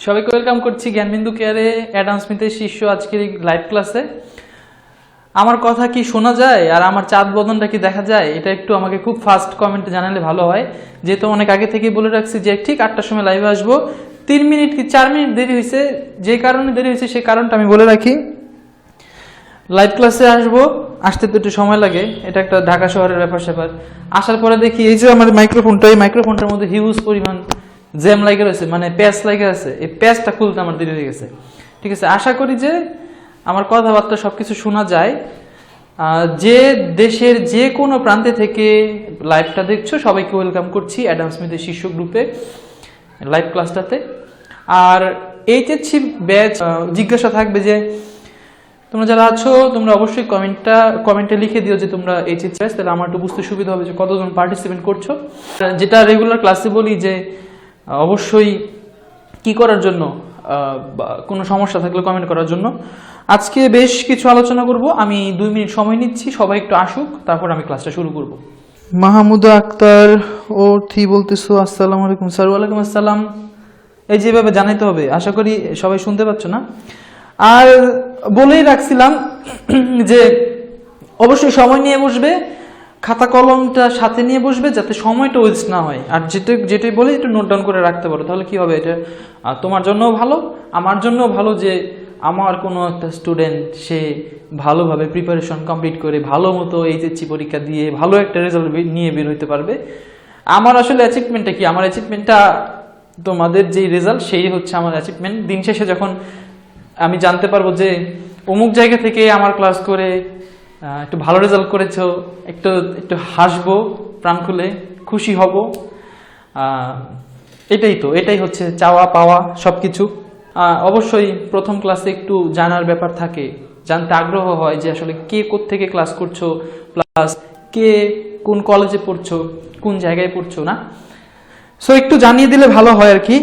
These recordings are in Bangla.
সবাইকে ওয়েলকাম করছি জ্ঞানবিন্দু কেয়ারে অ্যাডাম স্মিথের শিষ্য আজকের লাইভ ক্লাসে। আমার কথা কি শোনা যায় আর আমার চাঁদ বদনটা কি দেখা যায়? এটা একটু আমাকে খুব ফাস্ট কমেন্টে জানালে ভালো হয়, যেহেতু অনেক আগে থেকে বলে রাখছি যে ঠিক 8টার সময় লাইভে আসবো। 3 মিনিট কি 4 মিনিট দেরি হয়েছে, যে কারণে দেরি হয়েছে সেই কারণটা আমি বলে রাখি। লাইভ ক্লাসে আসবো, আসতে তো একটু সময় লাগে, এটা একটা ঢাকা শহরের ব্যাপার স্যাপার। আসার পরে দেখি এই যে আমার মাইক্রোফোনটা, এই মাইক্রোফোনটার মধ্যে হিউজ পরিমাণ জ্যাম লাগে রয়েছে, মানে প্যাচ লাগে আছে। এই প্যাচটা খুলতে আমার দেরি হয়ে গেছে। ঠিক আছে, আশা করি যে আমার কথাবার্তা সবকিছু শোনা যায়। যে দেশের যে কোনো প্রান্তে থেকে লাইভটা দেখছো সবাইকে ওয়েলকাম করছি অ্যাডাম স্মিথের শিষ্য গ্রুপে লাইভ ক্লাসটাতে। আর এইচএসসি ব্যাচ জিজ্ঞাসা থাকবে যে তোমরা যারা আছো তোমরা অবশ্যই কমেন্টে লিখে দিও যে তোমরা এইচএসসি ব্যাচ, তাহলে আমার একটু বুঝতে সুবিধা হবে যে কতজন পার্টিসিপেট করছো। যেটা রেগুলার ক্লাসে বলি যে অবশ্যই কি করার জন্য, কোনো সমস্যা থাকলে কমেন্ট করার জন্য। আজকে বেশ কিছু আলোচনা করব, আমি 2 মিনিট সময় নিচ্ছি, সবাই একটু আসুক, তারপর আমি ক্লাসটা শুরু করব। মাহমুদা আক্তার ও থি বলতেছো, আসসালামু আলাইকুম স্যার। ওয়ালাইকুম আসসালাম। এই যেভাবে জানাইতে হবে, আশা করি সবাই শুনতে পাচ্ছ না। আর বলেই রাখছিলাম যে অবশ্যই সময় নিয়ে বসবে, খাতা কলমটা সাথে নিয়ে বসবে যাতে সময়টা ওয়েস্ট না হয়। আর যেটাই বলে একটু নোট ডাউন করে রাখতে পারো, তাহলে কি হবে, এটা তোমার জন্যও ভালো, আমার জন্যও ভালো যে আমার কোনো একটা স্টুডেন্ট সে ভালোভাবে প্রিপারেশন কমপ্লিট করে ভালো মতো এইচএসসি পরীক্ষা দিয়ে ভালো একটা রেজাল্ট নিয়ে বের হইতে পারবে। আমার আসলে অ্যাচিভমেন্টটা কি? আমার অ্যাচিভমেন্টটা তোমাদের যেই রেজাল্ট সেই হচ্ছে আমার অ্যাচিভমেন্ট। দিন শেষে যখন আমি জানতে পারবো যে অমুক জায়গা থেকে আমার ক্লাস করে একটু ভালো রেজাল্ট করেছো, একটু হাসবো প্রাণ খুলে, খুশি হব। এটাই হচ্ছে চাওয়া পাওয়া সবকিছু। অবশ্যই প্রথম ক্লাসে একটু জানার ব্যাপার থাকে, জানতে আগ্রহ হয় যে আসলে কে কোত্থেকে ক্লাস করছো, প্লাস কে কোন কলেজে পড়ছো, কোন জায়গায় পড়ছো না। সো একটু জানিয়ে দিলে ভালো হয় আর কি।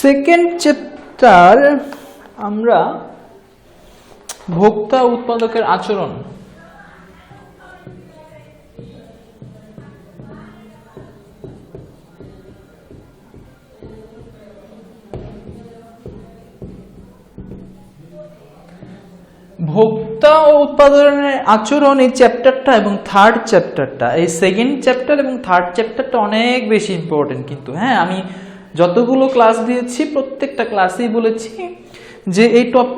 সেকেন্ড চ্যাপ্টার আমরা ভোক্তা উৎপাদকের আচরণ। ভোক্তা ও উৎপাদনের আচরণ এই চ্যাপ্টারটা এবং থার্ড চ্যাপ্টারটা, এই সেকেন্ড চ্যাপ্টার এবং থার্ড চ্যাপ্টারটা অনেক বেশি ইম্পর্টেন্ট কিন্তু। হ্যাঁ, আমি যতগুলো ক্লাস দিয়েছি প্রত্যেকটা ক্লাসেই বলেছি যে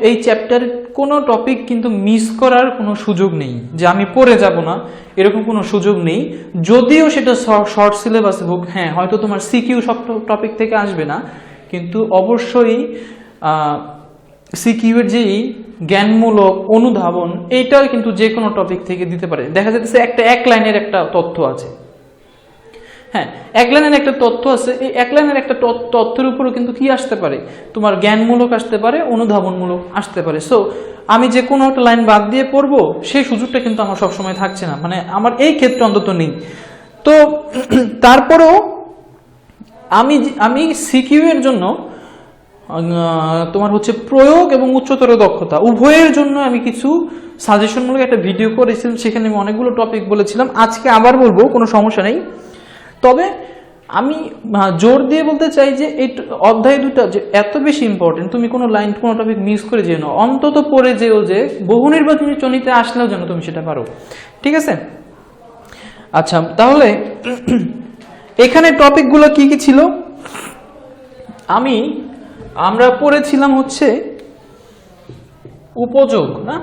এই চ্যাপ্টারের কোনো টপিক কিন্তু মিস করার কোনো সুযোগ নেই, যে আমি পড়ে যাব না এরকম কোনো সুযোগ নেই। যদিও সেটা শর্ট সিলেবাসে হোক, হ্যাঁ হয়তো তোমার সিকিউ সব টপিক থেকে আসবে না, কিন্তু অবশ্যই সিকিউ এর যেই জ্ঞানমূলক অনুধাবন এইটাও কিন্তু যে কোনো টপিক থেকে দিতে পারে। দেখা যাচ্ছে এক লাইনের একটা তথ্য আছে, হ্যাঁ এক লাইনের একটা তথ্য আছে, এই এক লাইনের একটা তথ্যের উপরও কিন্তু কি আসতে পারে, তোমার জ্ঞানমূলক আসতে পারে, অনুধাবনমূলক আসতে পারে। সো আমি যে কোনো একটা লাইন বাদ দিয়ে পড়বো সেই সুযোগটা কিন্তু আমার সবসময় থাকছে না, মানে আমার এই ক্ষেত্রে অন্তত নেই। তো তারপরেও আমি সিকিউ এর জন্য তোমার হচ্ছে প্রয়োগ এবং উচ্চতর দক্ষতা উভয়ের জন্য আমি কিছু সাজেশনমূলক একটা ভিডিও করেছিলাম, সেখানে আমি অনেকগুলো টপিক বলেছিলাম। আজকে আবার বলবো, কোনো সমস্যা নেই। তবে আমি জোর দিয়ে বলতে চাই যে এই অধ্যায় দুটা যে এত বেশি ইম্পর্টেন্ট, তুমি কোনো লাইন কোনো টপিক মিস করে যেও না, অন্তত পড়ে যেও যে বহু নির্বাচনী চনিতে আসলেও যেন তুমি সেটা পারো। ঠিক আছে, আচ্ছা তাহলে এখানে টপিকগুলো কি কি ছিল আমরা পড়েছিলাম হচ্ছে উপযোগ, না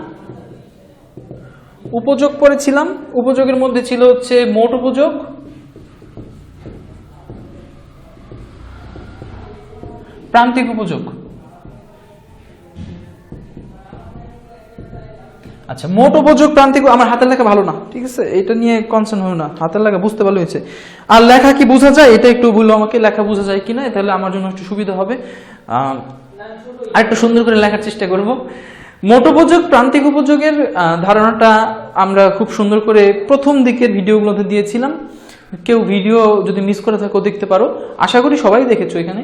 উপযোগ পড়েছিলাম। উপযোগের মধ্যে ছিল হচ্ছে মোট উপযোগ, প্রান্তিক উপযোগ। আচ্ছা, মোট উপযোগ, প্রান্তিক। আমার হাতের লেখা ভালো না, ঠিক আছে, এটা নিয়ে কনসার্ন হও না, হাতের লেখা বুঝতে ভালো হয়েছে। আর লেখা কি বোঝা যায় এটা একটু বললো আমাকে, লেখা বোঝা যায় কিনা, তাহলে আমার জন্য একটু সুবিধা হবে, আর একটু সুন্দর করে লেখার চেষ্টা করব। মোট উপযোগ প্রান্তিক উপযোগের ধারণাটা আমরা খুব সুন্দর করে প্রথম দিকের ভিডিওগুলোতে দিয়েছিলাম। কেউ ভিডিও যদি মিস করে থাকো দেখতে পারো, আশা করি সবাই দেখেছো এখানে।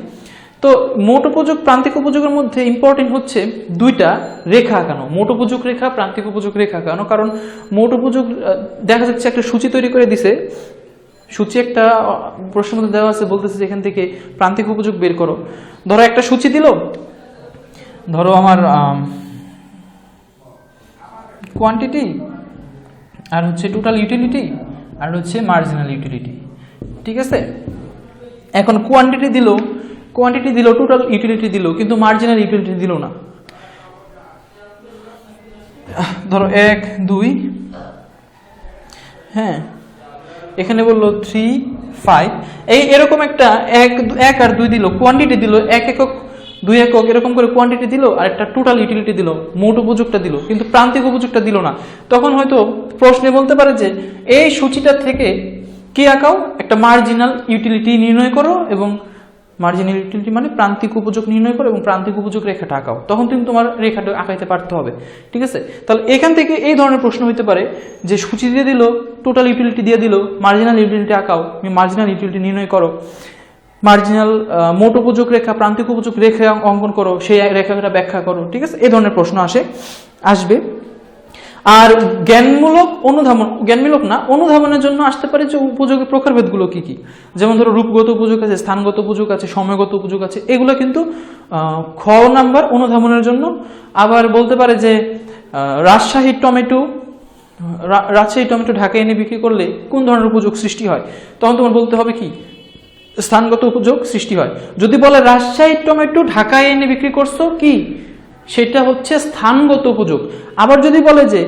তো মোট উপযোগ প্রান্তিক উপযোগের মধ্যে ইম্পর্টেন্ট হচ্ছে দুইটা রেখা আঁকানো, মোট উপযোগ রেখা, প্রান্তিক উপযোগ রেখা আঁকানো। কারণ মোট উপযোগ দেখা যাচ্ছে একটা সূচি তৈরি করে দিছে সূচি একটা প্রশ্নের মধ্যে দেওয়া আছে, বলতেছে যে এখান থেকে প্রান্তিক উপযোগ বের করো। ধরো একটা সূচি দিল, ধরো আমার কোয়ান্টিটি আর হচ্ছে টোটাল ইউটিলিটি আর হচ্ছে মার্জিনাল ইউটিলিটি, ঠিক আছে। এখন কোয়ান্টিটি দিল, টোটাল ইউটিলিটি দিল, কিন্তু মার্জিনাল ইউটিলিটি দিল না। ধরো 1 2, হ্যাঁ এখানে বললো 3 5, এরকম একটা 1 আর 2 দিল, কোয়ান্টিটি দিল 1 একক 2 একক এরকম করে কোয়ান্টিটি দিল, আর একটা টোটাল ইউটিলিটি দিল, মোট উপযোগটা দিল, কিন্তু প্রান্তিক উপযোগটা দিল না। তখন হয়তো প্রশ্নে বলতে পারে যে এই সূচিটা থেকে কি আঁকাও, একটা মার্জিনাল ইউটিলিটি নির্ণয় করো, এবং মার্জিনাল ইউটিলিটি মানে প্রান্তিক উপযোগ নির্ণয় করো এবং প্রান্তিক উপযোগ রেখাটা আঁকাও। তখন তুমি তোমার রেখাটা আঁকাইতে পারতে হবে, ঠিক আছে। তাহলে এখান থেকে এই ধরনের প্রশ্ন হতে পারে যে সূচি দিয়ে দিল, টোটাল ইউটিলিটি দিয়ে দিল, মার্জিনাল ইউটিলিটি আঁকাও, মার্জিনাল ইউটিলিটি নির্ণয় করো, মার্জিনাল মোট উপযোগ রেখা প্রান্তিক উপযোগ রেখা অঙ্কন করো, সেই রেখাটা ব্যাখ্যা করো, ঠিক আছে। এই ধরনের প্রশ্ন আসবে। আর জ্ঞানমূলক না, অনুধাবনের জন্য আসতে পারে যে উপযোগের প্রকারভেদগুলো কি কি। যেমন ধরো রূপগত উপযোগ আছে, স্থানগত উপযোগ আছে, সময়গত উপযোগ আছে, এগুলো কিন্তু খ নাম্বার অনুধাবনের জন্য। আবার বলতে পারে যে রাজশাহী টমেটো ঢাকায় এনে বিক্রি করলে কোন ধরনের উপযোগ সৃষ্টি হয়, তখন তোমার বলতে হবে কি স্থানগত উপযোগ সৃষ্টি হয়। যদি বলে রাজশাহী টমেটো ঢাকায় এনে বিক্রি করছো কি, সেটা হচ্ছে স্থানগত উপযোগ। আবার যদি বলে যে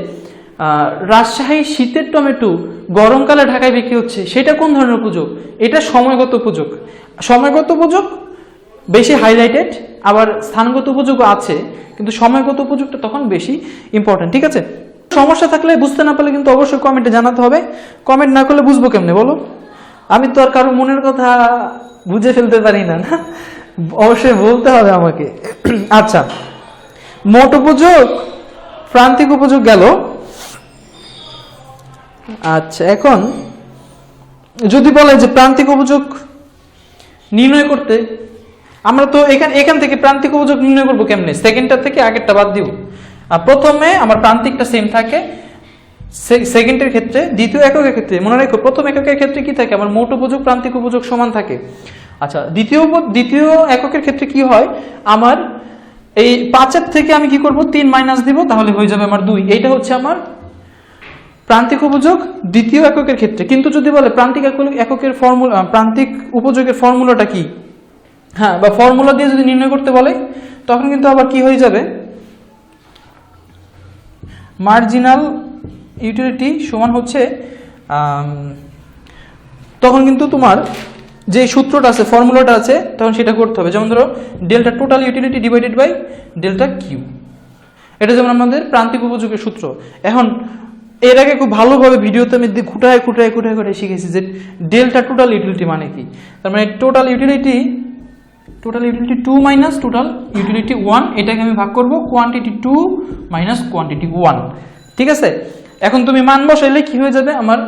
রাজশাহী শীতের টমেটো গরমকালে ঢাকায় বিক্রি হচ্ছে, সেটা কোন ধরনের উপযোগ, এটা সময়গত উপযোগ। সময়গত উপযোগ বেশি হাইলাইটেড, আবার স্থানগত উপযোগ আছে, কিন্তু সময়গত উপযোগটা তখন বেশি ইম্পর্টেন্ট, ঠিক আছে। সমস্যা থাকলে, বুঝতে না পারলে কিন্তু অবশ্যই কমেন্টে জানাতে হবে। কমেন্ট না করলে বুঝবো কেমনে বলো? আমি তো আর কারো মনের কথা বুঝে ফেলতে পারি না, না, অবশ্যই বলতে হবে আমাকে। আচ্ছা, মোট উপযোগ প্রান্তিক উপযোগ গেল। আচ্ছা, এখন যদি বলে যে প্রান্তিক উপযোগ নির্ণয় করতে, আমরা তো এখান থেকে প্রান্তিক উপযোগ নির্ণয় করবো কেমনে, সেকেন্ডটা থেকে আগেরটা বাদ দিব। প্রথমে আমার প্রান্তিকটা সেম থাকে সেকেন্ডের ক্ষেত্রে, দ্বিতীয় এককের ক্ষেত্রে মনে রাখো প্রথম এককের ক্ষেত্রে কি থাকে, আমার মোট উপযোগ প্রান্তিক উপযোগ সমান থাকে। আচ্ছা, দ্বিতীয় এককের ক্ষেত্রে কি হয়, আমার এই 5 থেকে আমি কি করব 3 মাইনাস দিব, তাহলে হয়ে যাবে আমার 2। এইটা হচ্ছে আমার প্রান্তিক উপযোগ দ্বিতীয় এককের ক্ষেত্রে। কিন্তু যদি বলে প্রান্তিক এককের ফর্মুলা, প্রান্তিক উপযোগের ফর্মুলাটা কি, হ্যাঁ, বা ফর্মুলা দিয়ে যদি নির্ণয় করতে বলে, তখন কিন্তু আবার কি হয়ে যাবে, মার্জিনাল ইউটিলিটি সমান হচ্ছে, তখন কিন্তু তোমার যে সূত্রটা আছে, ফর্মুলাটা আছে, তখন সেটা করতে হবে। যেমন ধরো delta total utility divided by delta Q, এটা যেমন আমাদের প্রান্তিক উপযোগের সূত্র। এখন এর আগে খুব ভালোভাবে ভিডিওতে আমি খুঁটায় শিখেছি যে ডেল্টা টোটাল ইউটিলিটি মানে কি। তার মানে total utility 2 minus total utility 1, এটাকে আমি ভাগ করব কোয়ান্টিটি 2 মাইনাস কোয়ান্টিটি 1, ঠিক আছে। এখন তুমি মান বসাইলে কি হয়ে যাবে, আমার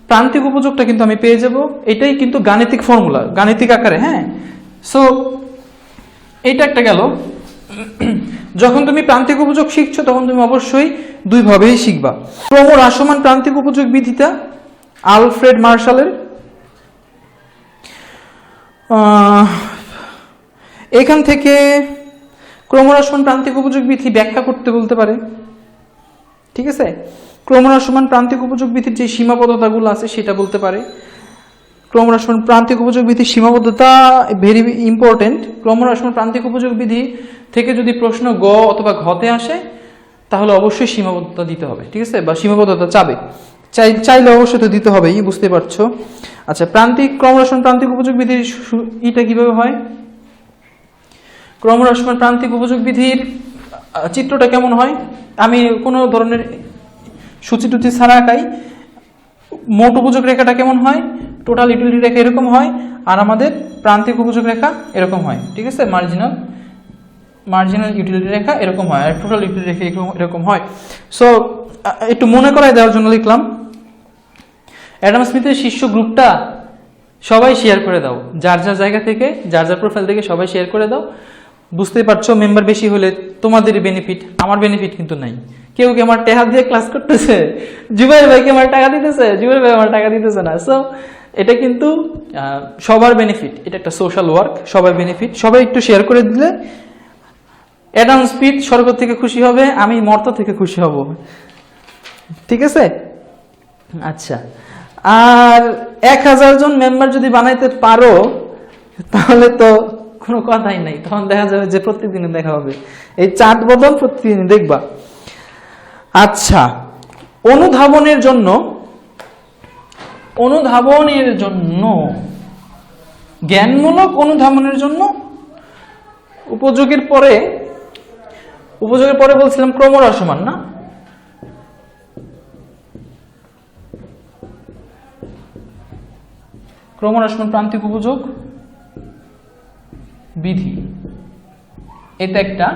প্রান্তিক উপযোগটা কিন্তু আমি পেয়ে যাব। এটাই কিন্তু গাণিতিক ফর্মুলা, গাণিতিক আকারে, হ্যাঁ। সো এটা একটা গেল। যখন তুমি প্রান্তিক উপযোগ শিখছো, তখন তুমি অবশ্যই দুই ভাবেই শিখবা। ক্রমহ্রাসমান প্রান্তিক উপযোগ বিধিটা আলফ্রেড মার্শালের, এখান থেকে ক্রমহ্রাসমান প্রান্তিক উপযোগ বিধি ব্যাখ্যা করতে বলতে পারে, ঠিক আছে। ক্রমহ্রাসমান প্রান্তিক উপযোগ বিধির যে সীমাবদ্ধতাগুলো আছে সেটা বলতে পারে। ক্রমহ্রাসমান প্রান্তিক উপযোগ বিধির সীমাবদ্ধতা ভেরি ইম্পর্টেন্ট। ক্রমহ্রাসমান প্রান্তিক উপযোগ বিধি থেকে যদি প্রশ্ন গ অথবা ঘতে আসে, তাহলে অবশ্যই সীমাবদ্ধতা দিতে হবে, ঠিক আছে, বা সীমাবদ্ধতা চাইলে অবশ্যই তো দিতে হবেই, বুঝতে পারছো। আচ্ছা, ক্রমহ্রাসমান প্রান্তিক উপযোগ বিধির এটা কিভাবে হয়, ক্রমহ্রাসমান প্রান্তিক উপযোগ বিধির চিত্রটা কেমন হয়, আমি কোনো ধরনের সূচি টুচি ছাড়া আঁকাই। মোট উপযোগ রেখাটা কেমন হয়, টোটাল ইউটিলিটি রেখা এরকম হয়, আর আমাদের প্রান্তিক উপযোগ রেখা এরকম হয়, ঠিক আছে। মার্জিনাল ইউটিলিটি রেখা এরকম হয়, আর টোটাল ইউটিলিটি রেখা এরকম হয়। সো একটু মনে করাই দেওয়ার জন্য লিখলাম, অ্যাডাম স্মিথের শিষ্য গ্রুপটা সবাই শেয়ার করে দাও, যার যার জায়গা থেকে, যার যার প্রোফাইল থেকে সবাই শেয়ার করে দাও। বুঝতেই পারছো, মেম্বার বেশি হলে তোমাদেরই বেনিফিট, আমার বেনিফিট কিন্তু নাই। কেউ কি আমার টাকা দিয়ে ক্লাস করতেছে, জুবাইর ভাই কি আমার টাকা দিতেছে, জুবাইর ভাই আমার টাকা দিতেছে না। সো এটা কিন্তু সবার বেনিফিট, এটা একটা সোশ্যাল ওয়ার্ক, সবার বেনিফিট। সবাই একটু শেয়ার করে দিলে অ্যাডাম স্মিথ স্বর্গ থেকে খুশি হবে, আমি মর্ত থেকে খুশি হব। ঠিক আছে? আচ্ছা, আর 1000 জন মেম্বার যদি বানাইতে পারো তাহলে তো কোনো কথাই নাই, তখন দেখা যাবে যে প্রত্যেকদিনে দেখা হবে। এই চাঁদ বদল প্রতিদিন দেখবা। আচ্ছা, অনুধাবনের জন্য জ্ঞানমূলক অনুধাবনের জন্য উপযোগের পরে বলছিলাম ক্রমহ্রাসমান, না? ক্রমহ্রাসমান প্রান্তিক উপযোগ বিধি, এটা একটা।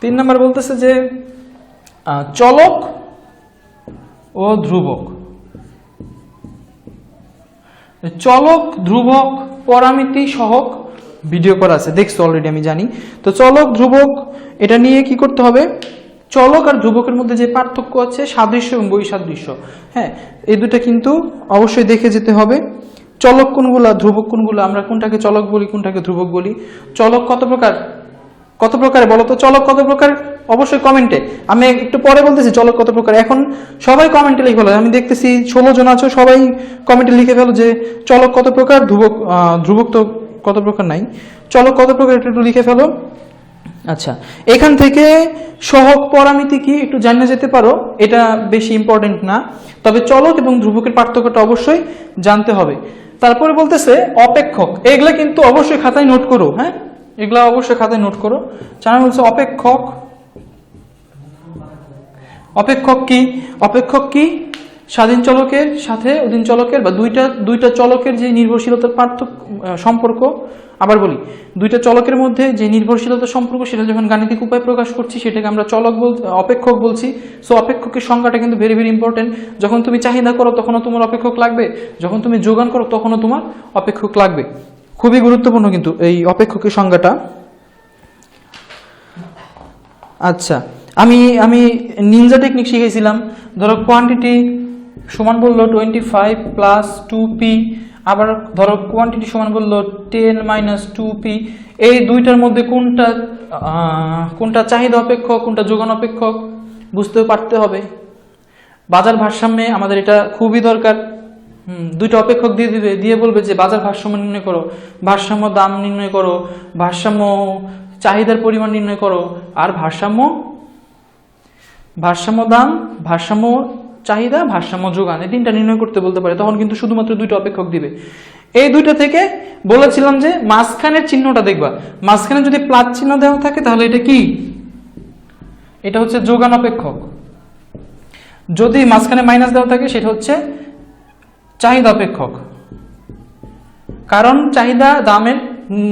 3 নম্বর বলতেছে যে চলক ও ধ্রুবক। চলক ধ্রুবক পরামিতি সহক ভিডিও করা আছে, দেখছো অলরেডি, আমি জানি। তো চলক ধ্রুবক এটা নিয়ে কি করতে হবে? চলক আর ধ্রুবকের মধ্যে যে পার্থক্য আছে, সাদৃশ্য এবং বৈসাদৃশ্য, হ্যাঁ, এই দুটো কিন্তু অবশ্যই দেখে যেতে হবে। চলক কোনগুলা, ধ্রুবক কোনগুলা, আমরা কোনটাকে চলক বলি, কোনটাকে ধ্রুবক বলি। চলক কত প্রকার বলো তো? চলক কত প্রকার? অবশ্যই কমেন্টে, আমি একটু পরে বলতেছি চলক কত প্রকার। এখন সবাই কমেন্টে লিখে ফেলো, আমি দেখতেছি 16 জন আছো, সবাই কমেন্টে লিখে ফেলো যে চলক কত প্রকার, ধ্রুবক তো কত প্রকার নাই, চলক কত প্রকার একটু লিখে ফেলো। আচ্ছা, এখান থেকে সহক পরামিতি কি একটু জানিয়ে যেতে পারো, এটা বেশি ইম্পর্টেন্ট না, তবে চলক এবং ধ্রুবকের পার্থক্যটা অবশ্যই জানতে হবে। তারপরে বলতেছে অপেক্ষক, এগুলা কিন্তু অবশ্যই খাতায় নোট করো, হ্যাঁ, এগুলা অবশ্যই খাতায় নোট করো। জানা বলছে অপেক্ষক। অপেক্ষক কি? স্বাধীন চলকের সাথে অধীন চলকের বা দুইটা চলকের যে নির্ভরশীলতার সম্পর্ক, আবার বলি, দুইটা চলকের মধ্যে যে নির্ভরশীলতার সম্পর্ক, সেটা যখন গাণিতিক উপায় প্রকাশ করছি সেটাকে আমরা অপেক্ষক বলছি। সো অপেক্ষকের সংজ্ঞাটা কিন্তু ভেরি ভেরি ইম্পর্টেন্ট। যখন তুমি চাহিদা করো তখনও তোমার অপেক্ষক লাগবে, যখন তুমি যোগান করো তখনও তোমার অপেক্ষক লাগবে। খুবই গুরুত্বপূর্ণ কিন্তু এই অপেক্ষকের সংজ্ঞাটা। আচ্ছা, আমি নিনজা টেকনিক শিখেছিলাম। ধরো কোয়ান্টিটি সমান বললো 25 প্লাস 2p, আবার ধরো কোয়ান্টিটি সমান বললো 10 মাইনাস 2p। এই দুইটার মধ্যে কোনটা চাহিদা অপেক্ষক, কোনটা যোগান অপেক্ষক বুঝতে পারতে হবে। বাজার ভারসাম্যে আমাদের এটা খুবই দরকার। দুইটা অপেক্ষক দিয়ে দিবে, দিয়ে বলবে যে বাজার ভারসাম্য নির্ণয় করো, ভারসাম্য দাম নির্ণয় করো, ভারসাম্য চাহিদার পরিমাণ নির্ণয় করো, আর ভারসাম্য দাম, ভারসাম্য চাহিদা, ভারসাম্য যোগান, এই তিনটা নির্ণয় করতে বলতে পারে। তখন কিন্তু শুধুমাত্র দুইটা অপেক্ষক দিবে। এই দুইটা থেকে বলেছিলাম যে মাঝখানের চিহ্নটা দেখবা, মাঝখানে যদি প্লাস চিহ্ন দেওয়া থাকে তাহলে এটা কি? এটা হচ্ছে যোগান অপেক্ষক। যদি মাঝখানে মাইনাস দেওয়া থাকে সেটা হচ্ছে চাহিদা অপেক্ষক। কারণ চাহিদা দামের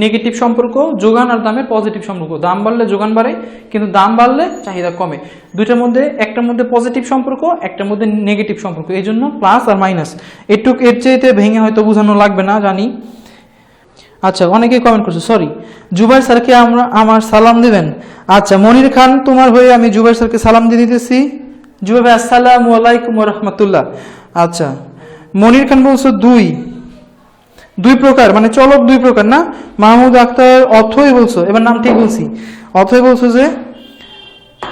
নেগেটিভ সম্পর্ক, যোগান আর দামের পজিটিভ সম্পর্ক। দাম বাড়লে যোগান বাড়ে, কিন্তু দাম বাড়লে চাহিদা কমে। দুইটার মধ্যে একটার মধ্যে পজিটিভ সম্পর্ক, একটার মধ্যে নেগেটিভ সম্পর্ক, এই জন্য প্লাস আর মাইনাস। এর চেয়েতে ভেঙে হয়তো বোঝানো লাগবে না, জানি। আচ্ছা, অনেকেই কমেন্ট করছে, সরি, জুবাইর স্যারকে আমার সালাম দিবেন। আচ্ছা, মনির খান, তোমার হয়ে আমি জুবাইর স্যারকে সালাম দিয়ে দিতেছি। জুবাইর ভাই আসসালামু আলাইকুম ওয়া রাহমাতুল্লাহ। আচ্ছা, মনির খান বলছো দুই প্রকার, মানে চলক দুই প্রকার, না? মাহমুদ আক্তার অথই বলছো, এবার নাম ঠিক বলছি, অথই বলছো যে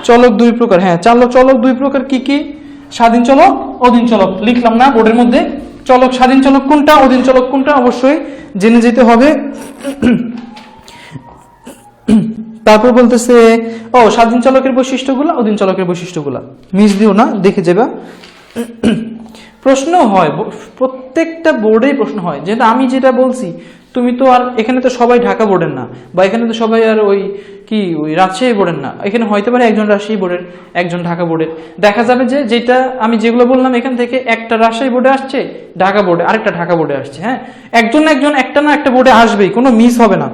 চলক দুই প্রকার। হ্যাঁ, চলক দুই প্রকার কি কি? স্বাধীন চলক, অধীন চলক। লিখলাম না বোর্ডের মধ্যে? চলক, স্বাধীন চলক কোনটা, অধীন চলক কোনটা, অবশ্যই জেনে যেতে হবে। তারপর বলতেছে স্বাধীন চলকের বৈশিষ্ট্যগুলো, অধীন চলকের বৈশিষ্ট্যগুলো মিস দিও না, দেখে যাবা। প্রশ্ন হয়, প্রত্যেকটা বোর্ডেই প্রশ্ন হয়। যেহেতু আমি যেটা বলছি, তুমি তো আর এখানে তো সবাই ঢাকা বোর্ডের না, বা এখানে তো সবাই আর ওই রাজশাহী বোর্ডের না। এখানে হয়তো পারে একজন রাজশাহী বোর্ডের, একজন ঢাকা বোর্ডের। দেখা যাবে যে যেটা আমি যেগুলো বললাম এখান থেকে একটা রাজশাহী বোর্ডে আসছে, ঢাকা বোর্ডে আরেকটা ঢাকা বোর্ডে আসছে। হ্যাঁ, একজন একটা না একটা বোর্ডে আসবেই, কোনো মিস হবে না।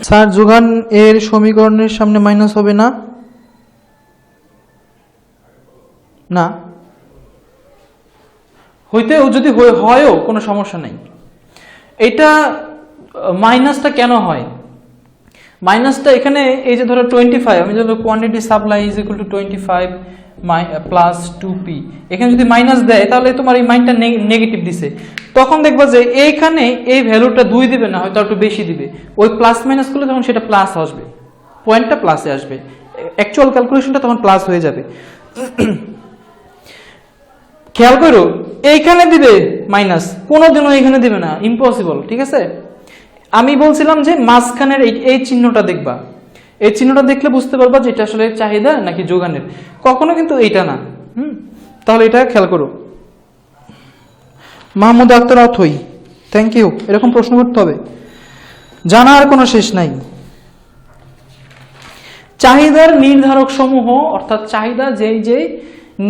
স্যার, যোগান এর সমীকরণের সামনে মাইনাস হবে না? না, হইতেও যদি হয়ও কোনো সমস্যা নেই। এটা মাইনাসটা কেন হয়? মাইনাসটা এখানে এই যে ধরো 25, আমি ধরো quantity supply is equal to 25 plus 2p, এখানে যদি মাইনাস দেয় তাহলে তোমার এই মাইনটা নেগেটিভ দিছে, তখন দেখবা যে এইখানে এই ভ্যালুটা 2 দিবে না, হয়তো একটু বেশি দিবে, ওই প্লাস মাইনাস করলে তখন সেটা প্লাস আসবে, পয়েন্টটা প্লাসে আসবে, অ্যাকচুয়াল ক্যালকুলেশনটা তখন প্লাস হয়ে যাবে। খেয়াল করো এইখানে দিবে মাইনাস, কোনোদিনও এখানে দিবে না, ইম্পসিবল, ঠিক আছে। আমি বলছিলাম যে মাঝখানের এই চিহ্নটা দেখবা, এই চিহ্নটা দেখলে বুঝতে পারবা যে এটা আসলে চাহিদা নাকি যোগানের, কখনো কিন্তু এইটা না। তাহলে এটা খেয়াল করো। মাহমুদ আক্তার অথই, থ্যাংক ইউ। এরকম প্রশ্ন করতে হবে, জানার কোনো শেষ নাই। চাহিদার নির্ধারক সমূহ, অর্থাৎ চাহিদা যেই যেই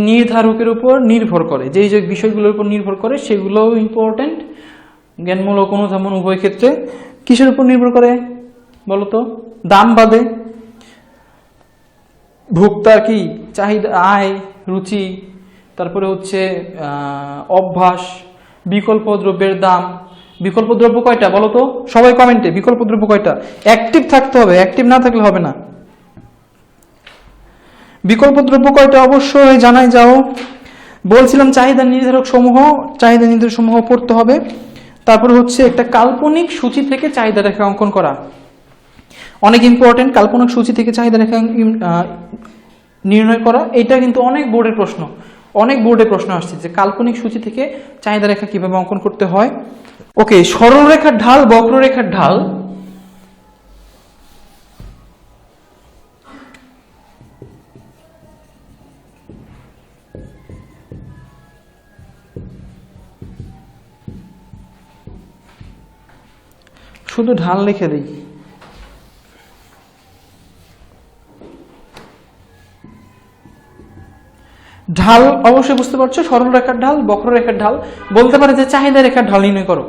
নির্ধারকের উপর নির্ভর করে, যেই যে বিষয়গুলোর উপর নির্ভর করে সেগুলোও ইম্পর্টেন্ট, জ্ঞানমূলক অনুধাবন উভয় ক্ষেত্রে। কিসের উপর নির্ভর করে বলতো? দাম বাদে ভোক্তার কি চাহিদা, আয়, রুচি, তারপরে হচ্ছে অভ্যাস, বিকল্প দ্রব্যের দাম। বিকল্প দ্রব্য কয়টা বলতো সবাই কমেন্টে, বিকল্প দ্রব্য কয়টা? অ্যাক্টিভ থাকতে হবে, অ্যাক্টিভ না থাকলে হবে না। বিকল্প দ্রব্য কয়টা অবশ্যই জানাই যাও। বলছিলাম চাহিদা নির্ধারক সমূহ, চাহিদা নির্ধারক সমূহ পড়তে হবে। তারপর হচ্ছে একটা কাল্পনিক সূচি থেকে চাহিদা রেখা অঙ্কন করা, অনেক ইম্পর্টেন্ট। কাল্পনিক সূচি থেকে চাহিদা রেখা নির্ণয় করা, এটা কিন্তু অনেক বোর্ডের প্রশ্ন, অনেক বোর্ডে প্রশ্ন আসছে যে কাল্পনিক সূচি থেকে চাহিদা রেখা কিভাবে অঙ্কন করতে হয়। ওকে, সরল রেখার ঢাল, বক্ররেখার ঢাল। শুধু ঢাল লিখে দিই। ঢাল অবশ্যই বুঝতে পারছো, সরল রেখার ঢাল, বক্ররেখার ঢাল। বলতে পারে যে চাহিদা রেখার ঢাল নির্ণয় করো,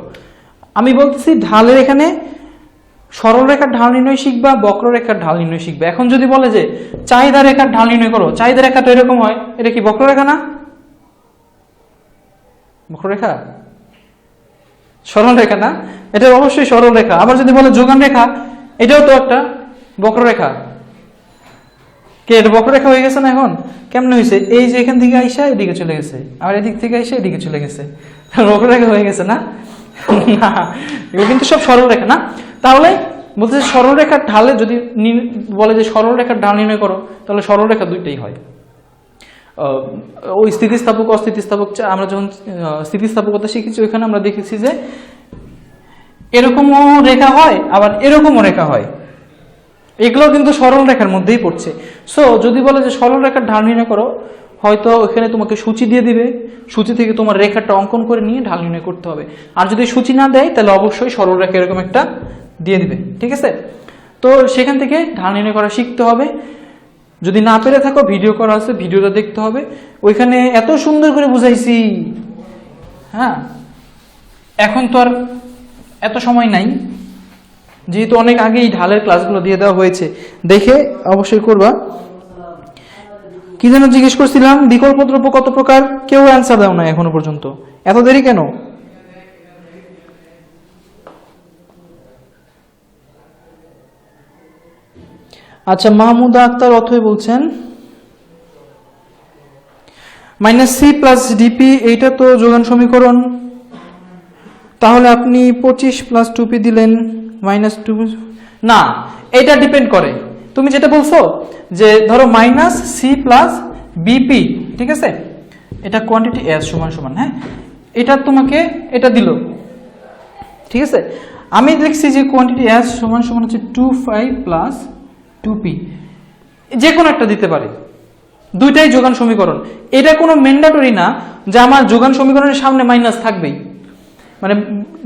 আমি বলতেছি ঢালের এখানে সরল রেখার ঢাল নির্ণয় শিখবা, বক্ররেখার ঢাল নির্ণয় শিখবে। এখন যদি বলে যে চাহিদা রেখার ঢাল নির্ণয় করো, চাহিদা রেখা তো এরকম হয়, এটা কি বক্ররেখা না? বক্ররেখা, সরল রেখা না? এটা অবশ্যই সরল রেখা। আবার যদি বলে যোগান রেখা, এটাও তো একটা বক্ররেখা। কে এটা বক্ররেখা হয়ে গেছে না? এখন কেমন হয়েছে? এই যে এখান থেকে আইসা এদিকে চলে গেছে, আবার এদিক থেকে আইসা এদিকে চলে গেছে, বক্ররেখা হয়ে গেছে না? না, এগুলো কিন্তু সব সরল রেখা না। তাহলে বলতেছে সরল রেখার ঢালে যদি বলে যে সরল রেখার ঢাল নির্ণয় করো, তাহলে সরল রেখা দুইটাই হয়। ওই স্থিতিস্থাপক অস্থিতিস্থাপক, আমরা যখন স্থিতিস্থাপকতা শিখেছি ওইখানে আমরা দেখেছি যে এরকমও রেখা হয়, আবার এরকমও রেখা হয়। এগুলো কিন্তু সরল রেখার মধ্যেই পড়ছে। সো যদি বলে যে সরল রেখার ঢাল নির্ণয় করো, হয়তো ওখানে তোমাকে সূচি দিয়ে দিবে, সূচি থেকে তোমার রেখাটা অঙ্কন করে নিয়ে ঢাল নির্ণয় করতে হবে। আর যদি সূচি না দেয় তাহলে অবশ্যই সরল রেখা এরকম একটা দিয়ে দিবে, ঠিক আছে? তো সেখান থেকে ঢাল নির্ণয় করা শিখতে হবে। যদি না পেরে থাকো, ভিডিও করা আছে, ভিডিওটা দেখতে হবে, ওইখানে এত সুন্দর করে বুঝাইছি। হ্যাঁ, এখন তো আর এত সময় নাই, যেহেতু অনেক আগেই ঢালের ক্লাসগুলো দিয়ে দেওয়া হয়েছে, দেখে অবশ্যই করবা। কি যেন জিজ্ঞেস করছিলাম, বিকল্প দ্রব্য কত প্রকার? কেউ অ্যান্সার দাও না এখনো পর্যন্ত, এত দেরি কেন? আচ্ছা, মাহমুদা আক্তার অথই বলছেন -c+dp, এইটা তো যোগান সমীকরণ, তাহলে আপনি 25 + 2p দিলেন, -2। না, এটা ডিপেন্ড করে, তুমি যেটা বলছো যে ধরো -c+bp, ঠিক আছে, এটা কোয়ান্টিটি s সমান, হ্যাঁ, এটা তোমাকে এটা দিল, ঠিক আছে। আমি লিখছি যে কোয়ান্টিটি s সমান হচ্ছে 25 + 2p, যে কোনো একটা দিতে পারে, দুইটাই যোগান সমীকরণ। এটা কোনো ম্যান্ডেটরি না যে আমার যোগান সমীকরণের সামনে মাইনাস থাকবেই, মানে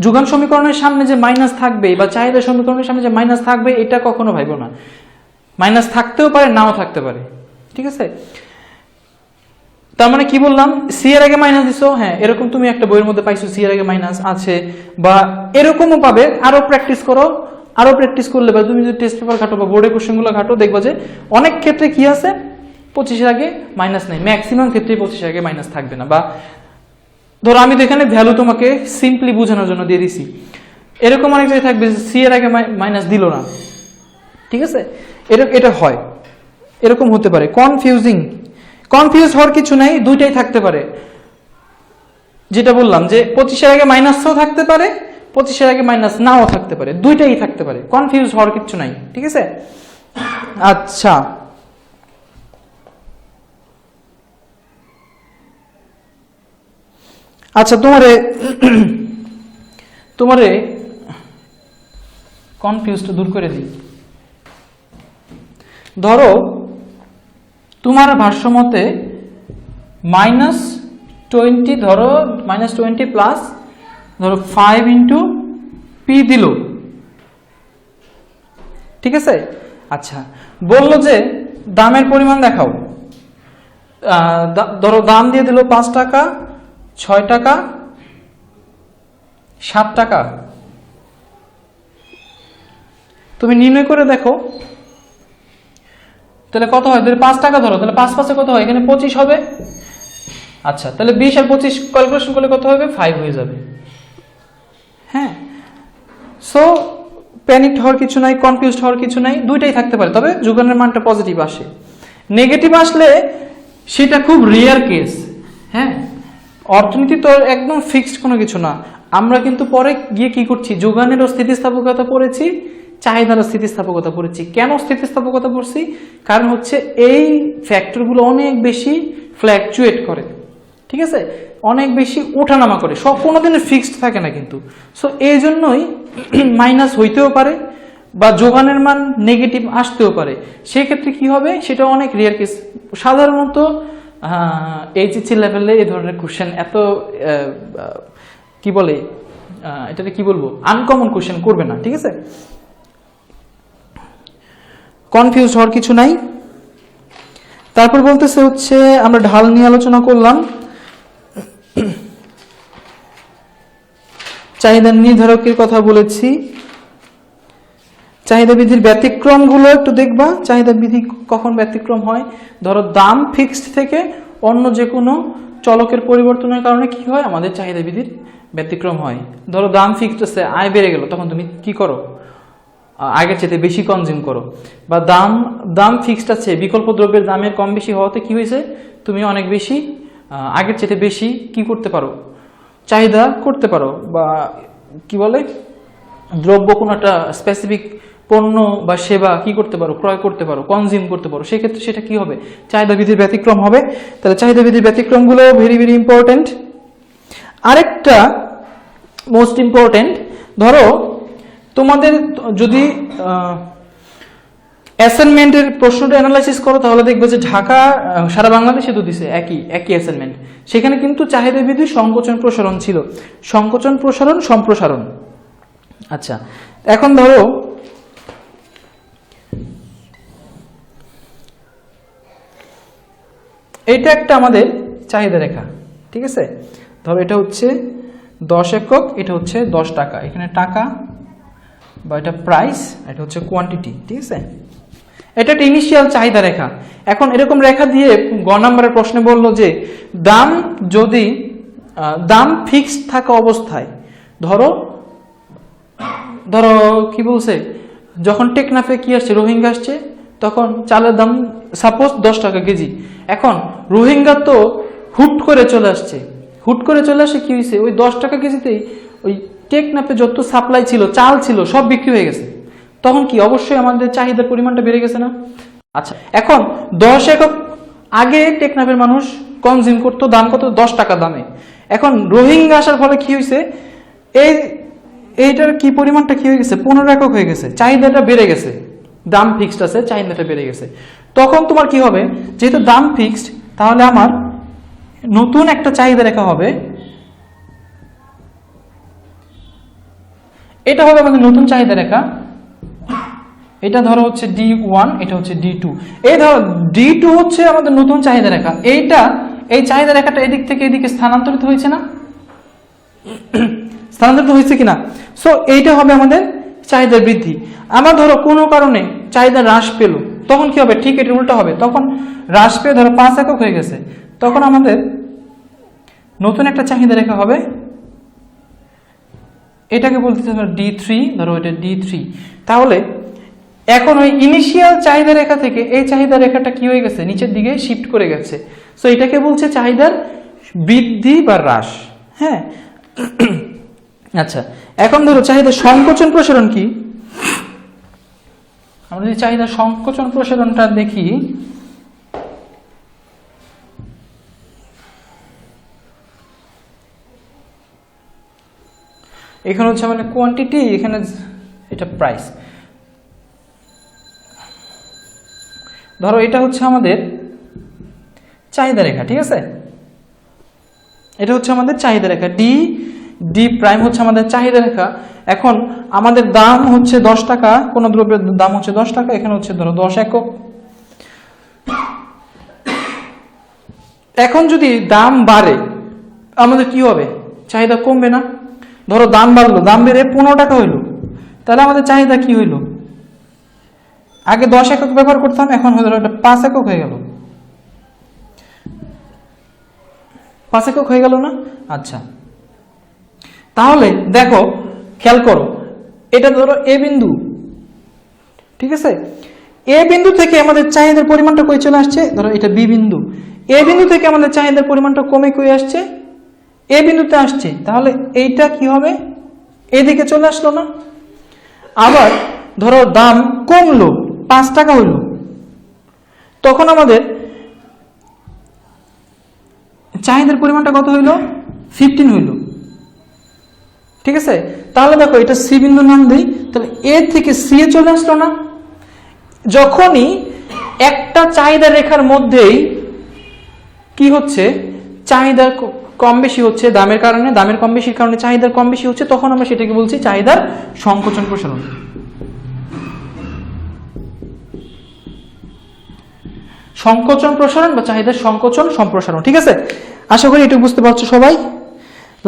যোগান সমীকরণের সামনে যে মাইনাস থাকবে বা চাহিদা সমীকরণের সামনে যে মাইনাস থাকবে, এটা কখনো ভাইবো না। মাইনাস থাকতেও পারে, নাও থাকতে পারে, ঠিক আছে। তার মানে কি বললাম, সি এর আগে মাইনাস দিছো, হ্যাঁ, এরকম তুমি একটা বইয়ের মধ্যে পাইছো সি এর আগে মাইনাস আছে, বা এরকমও পাবে। আরো প্র্যাকটিস করো, আরো প্র্যাকটিস করলে বা তুমি যদি টেস্ট পেপার ঘাটো বা বোর্ডের কোশ্চেনগুলো ঘাটো, দেখবা যে অনেক ক্ষেত্রে কি আছে 25 এর আগে মাইনাস নেই, ম্যাক্সিমাম ক্ষেত্রে 25 এর আগে মাইনাস থাকবে না। বা ধরো আমি তো এখানে ভ্যালু তোমাকে সিম্পলি বোঝানোর জন্য দিয়ে দিছি, এরকম অনেক জায়গায় থাকবে সি এর আগে মাইনাস দিল না, ঠিক আছে। এটা হয়, এরকম হতে পারে। কনফিউজ হওয়ার কিছু নাই, দুইটাই থাকতে পারে। যেটা বললাম যে 25-এর আগে মাইনাসও থাকতে পারে, 25-এর আগে মাইনাস নাও থাকতে পারে, দুইটাই থাকতে পারে, কনফিউজ হওয়ার কিছু নাই, ঠিক আছে? আচ্ছা, আচ্ছা তোমারে কনফিউজটা দূর করে দিই। ধরো তোমার ভাষ্যমতে -20, ধরো -20 প্লাস ধরো 5 ইন্টু পি দিল, ঠিক আছে? আচ্ছা, বললো যে দামের পরিমাণ দেখাও। ধরো দাম দিয়ে দিল 5 টাকা, 6 টাকা, 7 টাকা। তুমি নির্ণয় করে দেখো তাহলে কত হয়। 5 টাকা ধরো, তাহলে 5 5-এ কত হয়? এখানে 25 হবে। আচ্ছা, তাহলে 20 আর 25 ক্যালকুলেশন করলে কত হবে? 5 হয়ে যাবে। হ্যাঁ, সো প্যানিক হওয়ার কিছু নাই, কনফিউজড হওয়ার কিছু নাই, দুইটাই থাকতে পারে, তবে যোগানের মানটা পজিটিভ আসে। নেগেটিভ আসলে সেটা খুব রেয়ার কেস। হ্যাঁ, অর্থনীতি তো একদম ফিক্সড কোনো কিছু না। আমরা কিন্তু পরে গিয়ে কি করছি, যোগানেরও স্থিতিস্থাপকতা পড়েছি, চাহিদারও স্থিতিস্থাপকতা পড়েছি। কেন স্থিতিস্থাপকতা পড়ছি? কারণ হচ্ছে এই ফ্যাক্টরগুলো অনেক বেশি ফ্ল্যাকচুয়েট করে, ঠিক আছে? অনেক বেশি ওঠানামা করে, সব কোনোদিনই ফিক্সড থাকে না কিন্তু। সো এই জন্যই মাইনাস হইতেও পারে বা যোগানের মান নেগেটিভ আসতেও পারে। সেক্ষেত্রে কি হবে, সেটা অনেক রেয়ার কেস। সাধারণত এইচএসসি লেভেলে এই ধরনের কোশ্চেন এত কি বলে, এটাকে কি বলবো, আনকমন কোশ্চেন করবে না, ঠিক আছে? কনফিউজ হওয়ার কিছু নাই। তারপর বলতেছে হচ্ছে আমরা ঢাল নিয়ে আলোচনা করলাম, চাহিদা নির্ধারকের কথা বলেছি। চাহিদা বিধির ব্যতিক্রমগুলো একটু দেখবা। চাহিদা বিধি কখন ব্যতিক্রম হয়? ধরো দাম ফিক্সড থেকে অন্য যে কোনো চলকের পরিবর্তনের কারণে কি হয়, আমাদের চাহিদা বিধির ব্যতিক্রম হয়। ধরো দাম ফিক্সড আছে, আয় বেড়ে গেল, তখন তুমি কি করো? আগের চেয়ে বেশি কনজিউম করো। বা দাম ফিক্সড আছে, বিকল্প দ্রব্যের দামের কম বেশি হওয়াতে কি হয়েছে, তুমি অনেক বেশি আগের চেয়ে বেশি কি করতে পারো, চাহিদা করতে পারো, বা কি বলে, দ্রব্য কোনো একটা স্পেসিফিক পণ্য বা সেবা কি করতে পারো, ক্রয় করতে পারো, কনজিউম করতে পারো। সেক্ষেত্রে সেটা কি হবে, চাহিদা বিধির ব্যতিক্রম হবে। তাহলে চাহিদা বিধির ব্যতিক্রমগুলো ভেরি ভেরি ইম্পর্টেন্ট। আরেকটা মোস্ট ইম্পর্টেন্ট, ধরো তোমাদের যদি অ্যাসাইনমেন্টের প্রশ্নটা অ্যানালাইসিস করো তাহলে দেখবে যে ঢাকা সারা বাংলাদেশে তো দিছে একই অ্যাসাইনমেন্ট। সেখানে কিন্তু চাহিদা বিধির সংকোচন প্রসারণ ছিল, সংকোচন প্রসারণ সম্প্রসারণ। আচ্ছা, এখন ধরো এটা একটা আমাদের চাহিদা রেখা, ঠিক আছে? ধরো এটা হচ্ছে 10 একক, এটা হচ্ছে 10 টাকা, এখানে টাকা বা এটা প্রাইস, এটা হচ্ছে কোয়ান্টিটি, ঠিক আছে? এটা একটা ইনিশিয়াল চাহিদা রেখা। এখন এরকম রেখা দিয়ে গ নাম্বারের প্রশ্নে বললো যে দাম ফিক্সড থাকা অবস্থায়, ধরো কি বলছে, যখন টেকনাফে কি আসছে, রোহিঙ্গা আসছে, তখন চালের দাম সাপোজ 10 টাকা কেজি। এখন রোহিঙ্গা তো হুট করে চলে আসছে, কি হয়েছে, ওই 10 টাকা কেজিতেই ওই টেকনাফে যত সাপ্লাই ছিল, চাল ছিল, সব বিক্রি হয়ে গেছে। তখন কি অবশ্যই আমাদের চাহিদার পরিমাণটা বেড়ে গেছে না? আচ্ছা, এখন 10 একক আগে টেকনাফের মানুষ কনজিউম করতো, দাম কত, 10 টাকা দামে। এখন রোহিঙ্গা আসার ফলে কি হয়েছে, এইটার কি পরিমাণটা কি হয়ে গেছে, 15 একক হয়ে গেছে, চাহিদাটা বেড়ে গেছে। দাম ফিক্সড আছে, চাহিদাটা বেড়ে গেছে। তখন তোমার কি হবে, যেহেতু দাম ফিক্সড, তাহলে আমার নতুন একটা চাহিদা রেখা হবে। এটা হবে আমাদের নতুন চাহিদা রেখা। এটা ধরো হচ্ছে D1, এটা হচ্ছে D2। এই ধরো D2 হচ্ছে আমাদের নতুন চাহিদা রেখা। এই চাহিদা রেখাটা এদিক থেকে এদিকে স্থানান্তরিত হয়েছে না, স্থানান্তরিত হয়েছে কিনা? সো এইটা হবে আমাদের চাহিদার বৃদ্ধি। আমার ধরো কোনো কারণে চাহিদা হ্রাস পেল, তখন কি হবে, ঠিক এটা উল্টা হবে। তখন হ্রাস পেয়ে ধরো 5 একক হয়ে গেছে, তখন আমাদের নতুন একটা চাহিদা রেখা হবে। এটাকে বলতেছে D3, ধরো এটা D3। তাহলে এখন ওই ইনিশিয়াল চাহিদা রেখা থেকে এই চাহিদা রেখাটা কি হয়ে গেছে, নিচের দিকে শিফট করে গেছে। সো এটাকে বলছে চাহিদার বৃদ্ধি বা হ্রাস। হ্যাঁ, আচ্ছা, এখন ধরো চাহিদা সংকোচন প্রসারণ কি? আমরা যদি চাহিদা সংকোচন প্রসারণটা দেখি, এখানে হচ্ছে মানে কোয়ান্টিটি, এখানে এটা প্রাইস। ধরো এটা হচ্ছে আমাদের চাহিদা রেখা, ঠিক আছে? এটা হচ্ছে আমাদের চাহিদা রেখা, ডি প্রাইম হচ্ছে আমাদের চাহিদা রেখা। এখন আমাদের দাম হচ্ছে 10 টাকা, কোন দ্রব্যের দাম হচ্ছে 10 টাকা, এখানে হচ্ছে ধরো 10 একক। এখন যদি দাম বাড়ে আমাদের কি হবে? চাহিদা কমবে না? ধরো দাম বাড়লো, দাম বেড়ে 15 টাকা হইলো, তাহলে আমাদের চাহিদা কি হইলো? আগে 10 একক ব্যবহার করতাম, এখন ধরো এটা 5 একক হয়ে গেল। 5 একক হয়ে গেল না? আচ্ছা, তাহলে দেখো, খেয়াল করো, এটা ধরো এ বিন্দু, ঠিক আছে? এ বিন্দু থেকে আমাদের চাহিদার পরিমাণটা কই চলে আসছে? ধরো এটা বি বিন্দু। এ বিন্দু থেকে আমাদের চাহিদার পরিমাণটা কমে কই আসছে? এ বিন্দুতে আসছে। তাহলে এইটা কি হবে? এদিকে চলে আসলো না? আবার ধরো দাম কমলো, 5 টাকা হইল, তখন আমাদের চাহিদার পরিমাণটা কত হইল? 15 হইল, ঠিক আছে? তাহলে দেখো এটা সি বিন্দু নাম দেই, তাহলে এ থেকে সি এ চলে আসলো না? যখনই একটা চাহিদা রেখার মধ্যেই কি হচ্ছে, চাহিদার কম বেশি হচ্ছে দামের কারণে, দামের কম বেশির কারণে চাহিদার কম বেশি হচ্ছে, তখন আমরা সেটাকে বলছি চাহিদার সংকোচন প্রসারণ। সংকোচন প্রসারণ বা চাহিদার সংকোচন সম্প্রসারণ, ঠিক আছে? আশা করি এটা বুঝতে পারছো সবাই।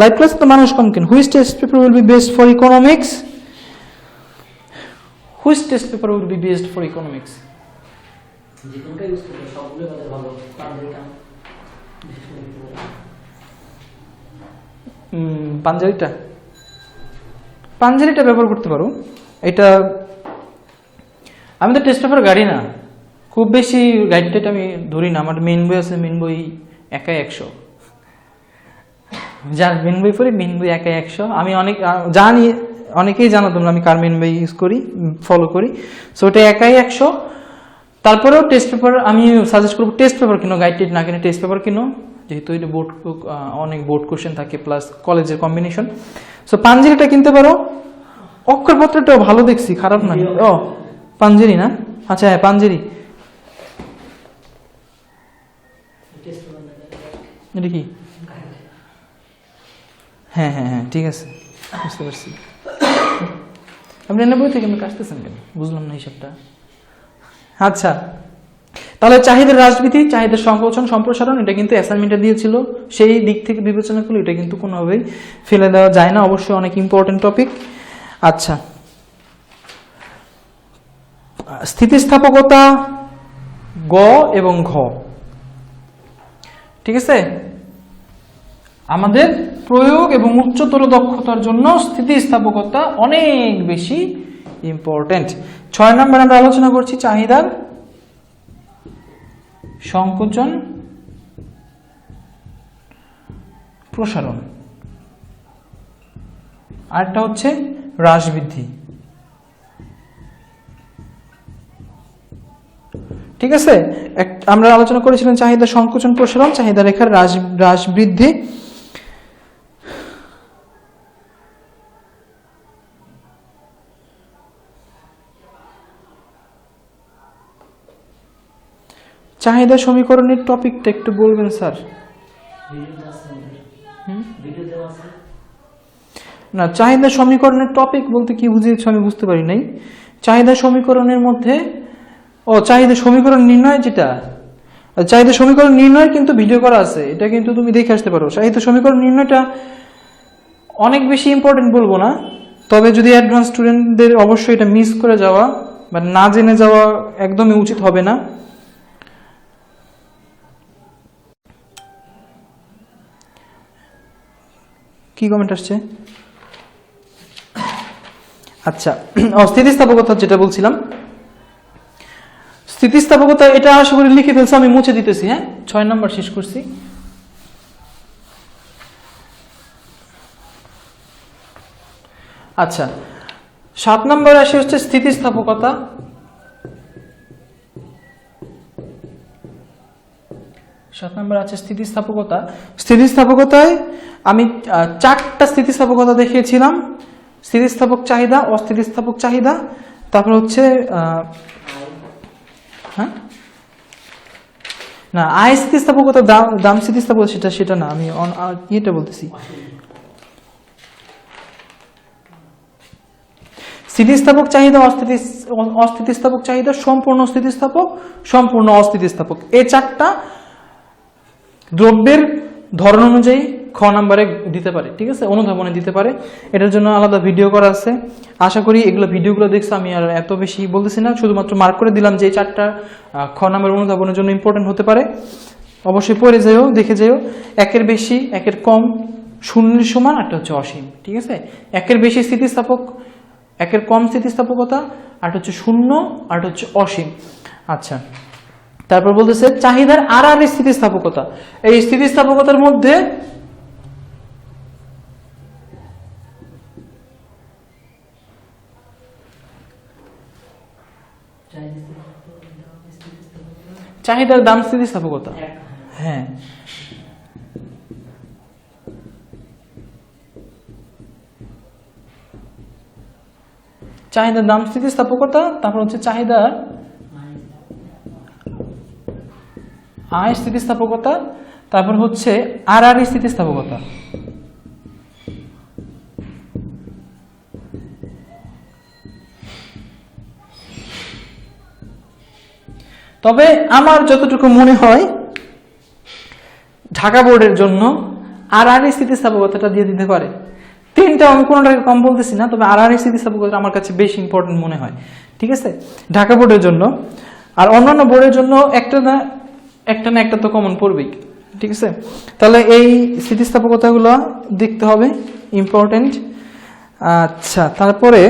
লাইভ ক্লাস তো মানুষ কম কেন? Which test paper will be best for economics? Which test paper will be best for economics? যেটা ইউজ করতে সবগুলো বাজার ভালো, পাঞ্জারিটা ব্যবহার করতে পারো। এটা আমি তো টেস্ট পেপার গাড়ি না, খুব বেশি গাইডটা আমি ধরি না। আমার মেন বই আছে, মেন বই একাই 100, যার মেন বই পড়ি, মেন বই একাই 100। আমি অনেক জানি, অনেকেই জানো তোমরা আমি কার মেন বই ইউজ করি, ফলো করি। সো ওটা একাই 100। তারপরেও টেস্ট পেপার আমি সাজেস্ট করবো, টেস্ট পেপার কিনো, গাইড টেড না কিনে টেস্ট পেপার কিনো, যেহেতু এটা বোর্ড, অনেক বোর্ড কোশ্চেন থাকে, প্লাস কলেজের কম্বিনেশন। সো পাঞ্জেরিটা কিনতে পারো। অক্ষরপত্রটাও ভালো দেখছি, খারাপ না। ও পাঞ্জেরি না? আচ্ছা হ্যাঁ, পাঞ্জেরি। এটা কি? হ্যাঁ হ্যাঁ হ্যাঁ, ঠিক আছে, বুঝতে পারছি। আপনি এনে বই থেকে কাটতেছেন কেন? বুঝলাম না হিসাবটা। আচ্ছা, তাহলে চাহিদার হ্রাসবৃদ্ধি, চাহিদার সংকোচন সম্প্রসারণ, এটা কিন্তু অ্যাসাইনমেন্টে দিয়েছিল। সেই দিক থেকে বিবেচনা করলে এটা কিন্তু কোনোভাবেই ফেলে দেওয়া যায় না, অবশ্যই অনেক ইম্পর্টেন্ট টপিক। আচ্ছা, স্থিতিস্থাপকতা গ এবং ঘ, ঠিক আছে? আমাদের প্রয়োগ এবং উচ্চতর দক্ষতার জন্য স্থিতিস্থাপকতা অনেক বেশি ইম্পর্টেন্ট। 6 নম্বর আমরা আলোচনা করছি চাহিদার সংকোচন প্রসারণ, আরেকটা হচ্ছে হ্রাস বৃদ্ধি, ঠিক আছে? আমরা আলোচনা করেছিলাম চাহিদা সংকোচন প্রসারণ, চাহিদা রেখার হ্রাস বৃদ্ধি। চাহিদা সমীকরণের টপিকটা একটু বলবেন স্যার? না, চাহিদা সমীকরণের টপিক বলতে কি বুঝিয়েছো আমি বুঝতে পারি নাই। চাহিদা সমীকরণের মধ্যে, ও চাহিদা সমীকরণ নির্ণয়, যেটা চাহিদা সমীকরণ নির্ণয় কিন্তু ভিডিও করা আছে, এটা কিন্তু তুমি দেখে আসতে পারো। চাহিদা সমীকরণ নির্ণয়টা অনেক বেশি ইম্পর্টেন্ট বলবো না, তবে যদি অ্যাডভান্স স্টুডেন্টদের অবশ্যই এটা মিস করে যাওয়া বা না জেনে যাওয়া একদমই উচিত হবে না। কি কমেন্ট আসছে? আচ্ছা, স্থিতিস্থাপকতা যেটা বলছিলাম, স্থিতিস্থাপকতা এটা আশা করি লিখে ফেলছো, আমি মুছে দিতেছি। হ্যাঁ, 6 নম্বর শেষ করছি। আচ্ছা, 7 নম্বরে আসে হচ্ছে স্থিতিস্থাপকতা। আছে স্থিতিস্থাপকতা। স্থিতিস্থাপকতায় আমি 4টা স্থিতিস্থাপকতা দেখিয়েছিলাম: স্থিতিস্থাপক চাহিদা, অস্থিতিস্থাপক চাহিদা, তারপর হচ্ছে হ্যাঁ না, আয় স্থিতিস্থাপকতা, দাম স্থিতিস্থাপকতা, সেটা না, আমি এটা বলতেছি। স্থিতিস্থাপক চাহিদা, অস্থিতিস্থাপক চাহিদা, সম্পূর্ণ স্থিতিস্থাপক, সম্পূর্ণ অস্থিতিস্থাপক, এই 4টা দ্রব্যের ধরন অনুযায়ী খ নাম্বারে দিতে পারে। ঠিক আছে, অনুধাবনে দিতে পারে। এটার জন্য আলাদা ভিডিও করা আছে। আশা করি এগুলো ভিডিওগুলো দেখছো। আমি আর এত বেশি বলতেছি না, শুধুমাত্র মার্ক করে দিলাম যে এই 4টা খ নাম্বার অনুধাবনের জন্য ইম্পর্টেন্ট হতে পারে। অবশ্যই পড়ে যেও, দেখে যেও। একের বেশি, একের কম, শূন্যের সমান, একটা হচ্ছে অসীম। ঠিক আছে, একের বেশি স্থিতিস্থাপক, একের কম স্থিতিস্থাপকতা, আর হচ্ছে শূন্য, আর হচ্ছে অসীম। আচ্ছা, তারপর বলতেছে চাহিদার আর স্থিতিস্থাপকতা। এই স্থিতিস্থাপকতার মধ্যে চাহিদার দাম স্থিতিস্থাপকতা। হ্যাঁ, চাহিদার দাম স্থিতিস্থাপকতা, তারপর হচ্ছে চাহিদার আয় স্থিতিস্থাপকতা, তারপর হচ্ছে আর স্থিতিস্থাপকতা। তবে আমার যতটুকু মনে হয় ঢাকা বোর্ডের জন্য আর স্থিতিস্থাপকতাটা দিয়ে দিতে পারে। 3টা আমি কোনোটাকে কম বলতেছি না, তবে আর স্থিতিস্থাপকতা আমার কাছে বেশি ইম্পর্টেন্ট মনে হয়। ঠিক আছে, ঢাকা বোর্ডের জন্য। আর অন্যান্য বোর্ডের জন্য একটা না একটা তো কমন পড়বেই। ঠিক আছে, তাহলে এই স্থিতিস্থাপকতাগুলো দেখতে হবে, ইম্পর্টেন্ট। আচ্ছা, তারপরে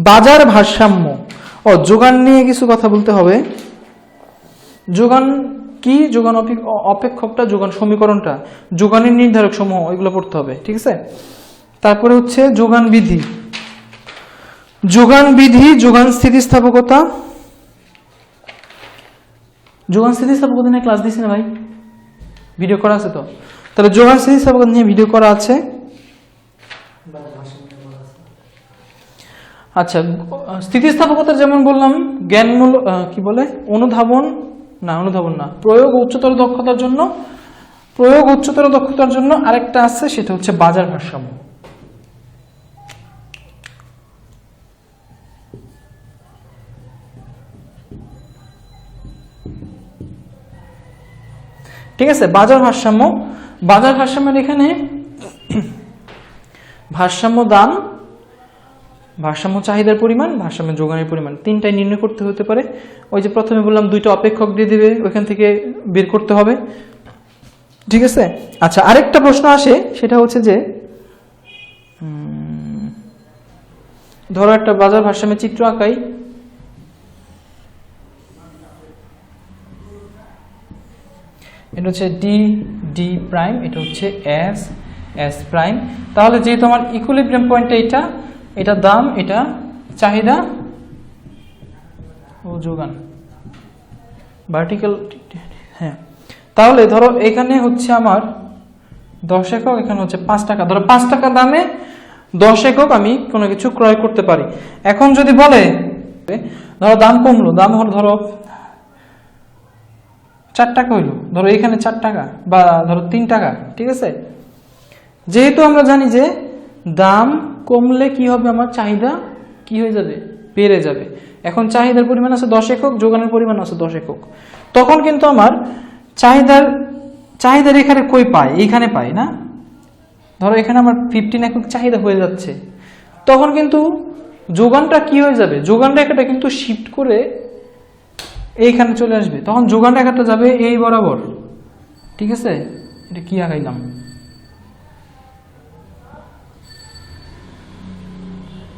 বাজার ভারসাম্য ও যোগান নিয়ে কিছু কথা বলতে হবে। যোগান কি, যোগান অপেক্ষকটা, যোগান সমীকরণটা, যোগানের নির্ধারক সমূহ, এগুলো পড়তে হবে। ঠিক আছে, তারপরে হচ্ছে যোগান বিধি, যোগান স্থিতিস্থাপকতা। যোগান স্থিতিস্থাপকতা নিয়ে ক্লাস দিছি না ভাই? ভিডিও করা আছে তো? তাহলে যোগান স্থিতিস্থাপকতা নিয়ে ভিডিও করা আছে। আচ্ছা, স্থিতিস্থাপকতার যেমন বললাম জ্ঞানমূলক, কি বলে, অনুধাবন না, প্রয়োগ উচ্চতর দক্ষতার জন্য আরেকটা আছে, সেটা হচ্ছে বাজার ভারসাম্য। ঠিক আছে, বাজার ভারসাম্যের এখানে ভারসাম্য দাম, ভারসাম্য চাহিদার পরিমাণ, ভারসাম্য যোগানের পরিমাণ, 3টাই নির্ণয় করতে হতে পারে। ওই যে প্রথমে বললাম 2টা অপেক্ষক দিয়ে দিবে, ওইখান থেকে বের করতে হবে। ঠিক আছে, আচ্ছা, আরেকটা প্রশ্ন আসে, সেটা হচ্ছে যে ধরো একটা বাজার ভারসাম্যের চিত্র আঁকাই। এটা হচ্ছে ডি প্রাইম, এটা হচ্ছে এস প্রাইম। তাহলে যেহেতু আমার ইকুইলিব্রিয়াম পয়েন্টটা এটা দাম, এটা চাহিদা ও যোগান, ভার্টিক্যাল। হ্যাঁ, তাহলে ধরো এখানে হচ্ছে আমার 10 একক, এখানে হচ্ছে 5 টাকা। ধরো 5 টাকা দামে 10 একক আমি কোনো কিছু ক্রয় করতে পারি। এখন যদি বলে ধরো দাম কমলো, দাম হলো ধরো 4 টাকা হইলো, ধরো এখানে 4 টাকা বা ধরো 3 টাকা। ঠিক আছে, যেহেতু আমরা জানি যে দাম কমলে কি হবে, আমার চাহিদা কি হয়ে যাবে, বেড়ে যাবে। এখন চাহিদার পরিমাণ আছে 10 একক, যোগানের পরিমাণ আছে 10 একক। তখন কিন্তু আমার চাহিদার এখানে কই পাই, এইখানে পাই না। ধরো এখানে আমার 15 একক চাহিদা হয়ে যাচ্ছে, তখন কিন্তু যোগানটা কি হয়ে যাবে, যোগান রেখাটা কিন্তু শিফট করে এইখানে চলে আসবে। তখন যোগান রেখাটা যাবে এই বরাবর। ঠিক আছে, এটা কি আগাইলাম,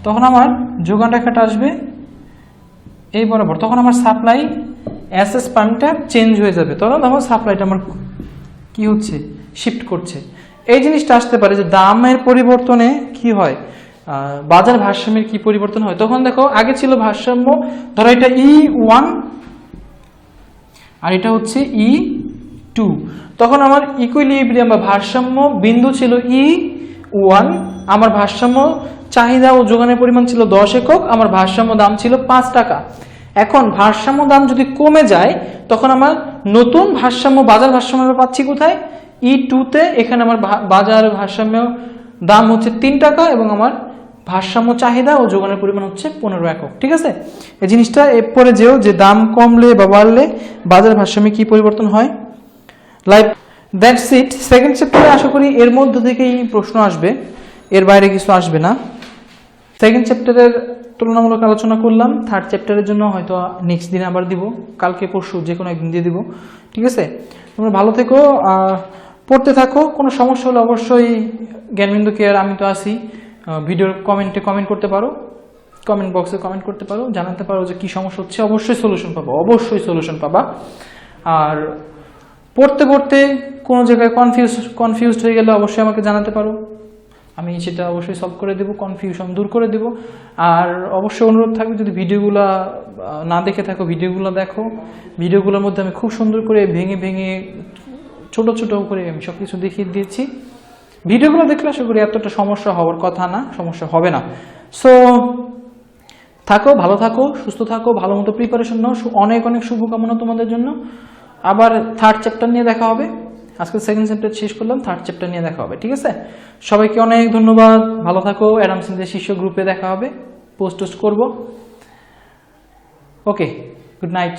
তখন আমার যোগান রেখাটা আসবে এই বরাবর, তখন আমার সাপ্লাই এসএস পয়েন্টটা চেঞ্জ হয়ে যাবে, তখন আমার সাপ্লাইটা আমার কি হচ্ছে, শিফট করছে। এই জিনিসটা আসতে পারে যে দামের পরিবর্তনে কি হয়, বাজার ভারসাম্যের কি পরিবর্তন হয়। তখন দেখো আগে ছিল ভারসাম্য, ধরো এটা E1 আর এটা হচ্ছে E2, তখন আমার ইকুইলিব্রিয়াম বা ভারসাম্য বিন্দু ছিল E1, আমার ভারসাম্য চাহিদা ও যোগানের পরিমাণ ছিল 10 একক, আমার ভারসাম্য দাম ছিল 5 টাকা। এখন ভারসাম্য দাম যদি কমে যায় তখন আমার নতুন ভারসাম্য বাজার ভারসাম্য পাচ্ছি কোথায়, E2 তে। এখানে আমার বাজার ভারসাম্য দাম হচ্ছে 3 টাকা এবং আমার ভারসাম্য চাহিদা ও যোগানের পরিমাণ হচ্ছে 15 একক। ঠিক আছে, এই জিনিসটা এরপরে যেও যে দাম কমলে বা বাড়লে বাজার ভারসাম্যে কি পরিবর্তন হয়। Like that's it. সেকেন্ড চ্যাপ্টারে আশা করি এর মধ্য থেকেই প্রশ্ন আসবে, এর বাইরে কিছু আসবে না। সেকেন্ড চ্যাপ্টারের তুলনামূলক আলোচনা করলাম, থার্ড চ্যাপ্টারের জন্য হয়তো নেক্সট দিন আবার দিব, কালকে পরশু যে কোনো একদিন দিয়ে দিব। ঠিক আছে, তোমরা ভালো থেকো, পড়তে থাকো। কোনো সমস্যা হলে অবশ্যই জ্ঞানবিন্দু কেয়ার আমি তো আছি, ভিডিওর কমেন্টে কমেন্ট করতে পারো, কমেন্ট বক্সে কমেন্ট করতে পারো, জানাতে পারো যে কি সমস্যা হচ্ছে, অবশ্যই সলিউশন পাবা, অবশ্যই সলিউশন পাবা। আর পড়তে পড়তে কোনো জায়গায় কনফিউজড হয়ে গেলে অবশ্যই আমাকে জানাতে পারো, আমি সেটা অবশ্যই সলভ করে দেবো, কনফিউশন দূর করে দেবো। আর অবশ্যই অনুরোধ থাকবে যদি ভিডিওগুলো না দেখে থাকো ভিডিওগুলো দেখো, ভিডিওগুলোর মধ্যে আমি খুব সুন্দর করে ভেঙে ভেঙে ছোট ছোট করে আমি সব কিছু দেখিয়ে দিয়েছি। ভিডিওগুলো দেখলে আশা করি এতটা সমস্যা হওয়ার কথা না, সমস্যা হবে না। সো থাকো, ভালো থাকো, সুস্থ থাকো, ভালো মতো প্রিপারেশন নাও, অনেক অনেক শুভকামনা তোমাদের জন্য। আবার থার্ড চ্যাপ্টার নিয়ে দেখা হবে, আজকে সেকেন্ড চ্যাপ্টার শেষ করলাম, থার্ড চ্যাপ্টার নিয়ে দেখা হবে। ঠিক আছে, সবাইকে অনেক ধন্যবাদ, ভালো থাকো। অ্যাডামস ইন দ্য শীর্ষ গ্রুপে দেখা হবে, পোস্ট করবো। ওকে, গুড নাইট।